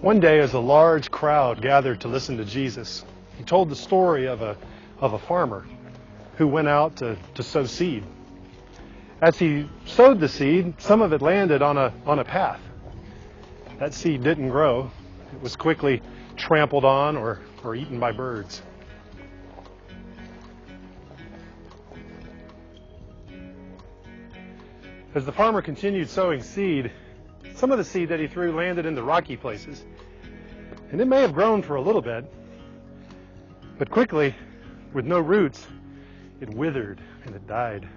One day, as a large crowd gathered to listen to Jesus, he told the story of a farmer who went out to sow seed. As he sowed the seed, some of it landed on a path. That seed didn't grow. It was quickly trampled on or eaten by birds. As the farmer continued sowing seed, some of the seed that he threw landed in the rocky places. And it may have grown for a little bit, but quickly, with no roots, it withered and it died.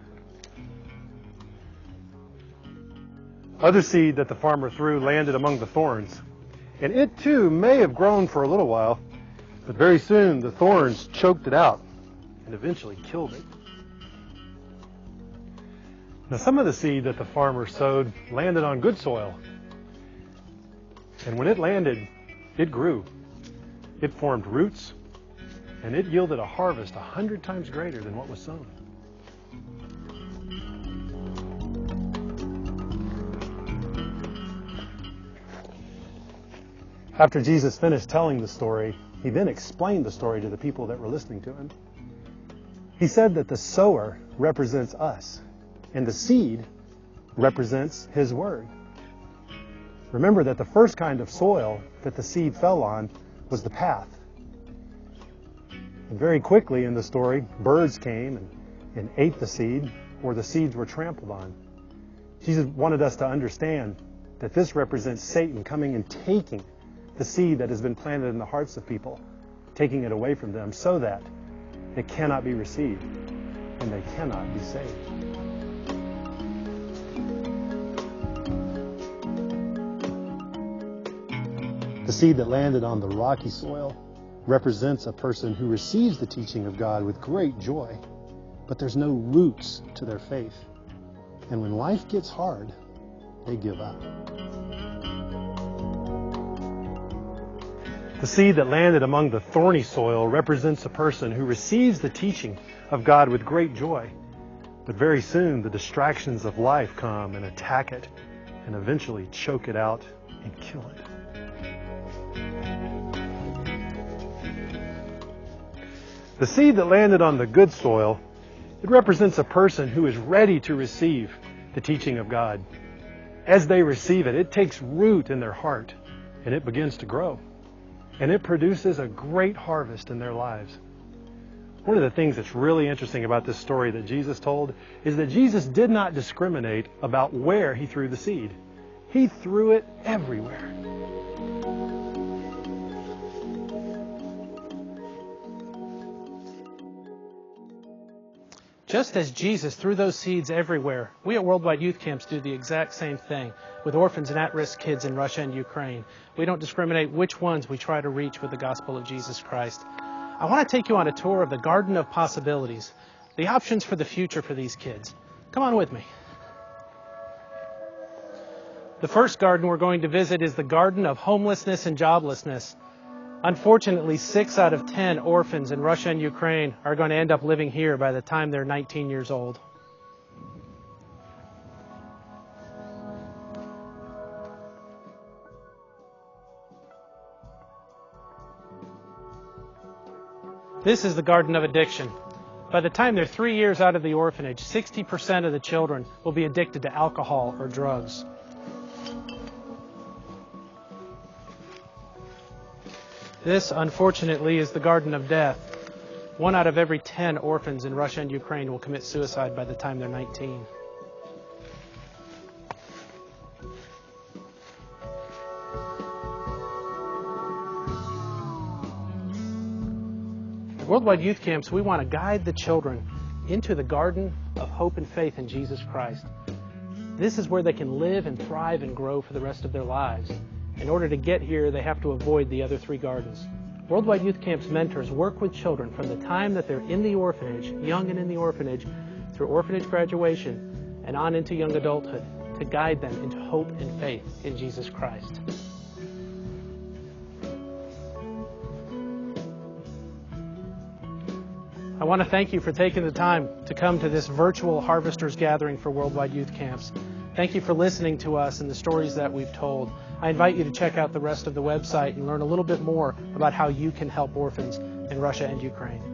Other seed that the farmer threw landed among the thorns. And it too may have grown for a little while, but very soon the thorns choked it out and eventually killed it. Now, some of the seed that the farmer sowed landed on good soil. And when it landed, it grew. It formed roots, and it yielded a harvest 100 times greater than what was sown. After Jesus finished telling the story, he then explained the story to the people that were listening to him. He said that the sower represents us, and the seed represents his word. Remember that the first kind of soil that the seed fell on was the path. And very quickly in the story, birds came and ate the seed, or the seeds were trampled on. Jesus wanted us to understand that this represents Satan coming and taking the seed that has been planted in the hearts of people, taking it away from them so that it cannot be received and they cannot be saved. The seed that landed on the rocky soil represents a person who receives the teaching of God with great joy, but there's no roots to their faith. And when life gets hard, they give up. The seed that landed among the thorny soil represents a person who receives the teaching of God with great joy, but very soon the distractions of life come and attack it and eventually choke it out and kill it. The seed that landed on the good soil, it represents a person who is ready to receive the teaching of God. As they receive it, it takes root in their heart and it begins to grow. And it produces a great harvest in their lives. One of the things that's really interesting about this story that Jesus told is that Jesus did not discriminate about where he threw the seed. He threw it everywhere. Just as Jesus threw those seeds everywhere, we at Worldwide Youth Camps do the exact same thing with orphans and at-risk kids in Russia and Ukraine. We don't discriminate which ones we try to reach with the gospel of Jesus Christ. I want to take you on a tour of the Garden of Possibilities, the options for the future for these kids. Come on with me. The first garden we're going to visit is the Garden of Homelessness and Joblessness. Unfortunately, 6 out of 10 orphans in Russia and Ukraine are going to end up living here by the time they're 19 years old. This is the Garden of Addiction. By the time they're 3 years out of the orphanage, 60% of the children will be addicted to alcohol or drugs. This, unfortunately, is the Garden of Death. 1 out of every 10 orphans in Russia and Ukraine will commit suicide by the time they're 19. At Worldwide Youth Camps, we want to guide the children into the garden of hope and faith in Jesus Christ. This is where they can live and thrive and grow for the rest of their lives. In order to get here, they have to avoid the other 3 gardens. Worldwide Youth Camp's mentors work with children from the time that they're in the orphanage, young and in the orphanage, through orphanage graduation and on into young adulthood to guide them into hope and faith in Jesus Christ. I want to thank you for taking the time to come to this virtual Harvesters Gathering for Worldwide Youth Camps. Thank you for listening to us and the stories that we've told. I invite you to check out the rest of the website and learn a little bit more about how you can help orphans in Russia and Ukraine.